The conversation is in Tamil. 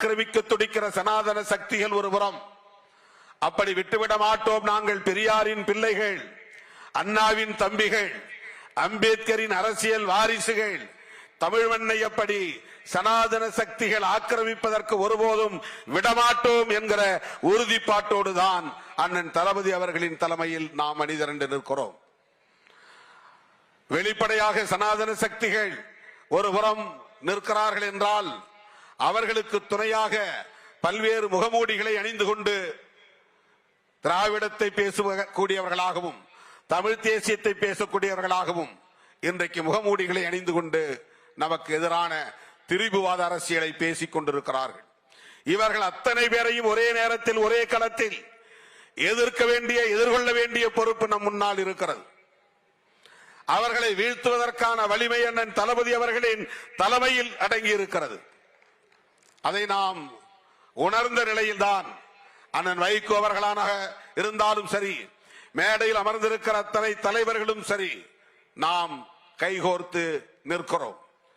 ஆக்கிரமிக்க துடிக்கிற சனாதன சக்திகள் ஒருபுறம். அப்படி விட்டுவிட மாட்டோம். நாங்கள் பெரியாரின் பிள்ளைகள், அண்ணாவின் தம்பிகள், அம்பேத்கரின் அரசியல் வாரிசுகள். தமிழ் மண்ணை எப்படி சனாதன சக்திகள் ஆக்கிரமிப்பதற்கு ஒருபோதும் விடமாட்டோம் என்கிற உறுதிப்பாட்டோடு தான் அண்ணன் தளபதி அவர்களின் தலைமையில் நாம் அணிதிரண்டு நிற்கிறோம். வெளிப்படையாக சனாதன சக்திகள் ஒருபுறம் நிற்கிறார்கள் என்றால் அவர்களுக்கு துணையாக பல்வேறு முகமூடிகளை அணிந்து கொண்டு திராவிடத்தை பேசக்கூடியவர்களாகவும் தமிழ் தேசியத்தை பேசக்கூடியவர்களாகவும் இன்றைக்கு முகமூடிகளை அணிந்து கொண்டு நமக்கு எதிரான திரிபுவாத அரசியலை பேசிக் கொண்டிருக்கிறார்கள். இவர்கள் அத்தனை பேரையும் ஒரே நேரத்தில் ஒரே களத்தில் எதிர்கொள்ள வேண்டிய பொறுப்பு நம் முன்னால் இருக்கிறது. அவர்களை வீழ்த்துவதற்கான வலிமை அண்ணன் தளபதி அவர்களின் தலைமையில் அடங்கி இருக்கிறது. அதை நாம் உணர்ந்த நிலையில்தான் அண்ணன் வைகோ அவர்களாக இருந்தாலும் சரி, மேடையில் அமர்ந்திருக்கிற அத்தனை தலைவர்களும் சரி, நாம் கைகோர்த்து நிற்கிறோம்.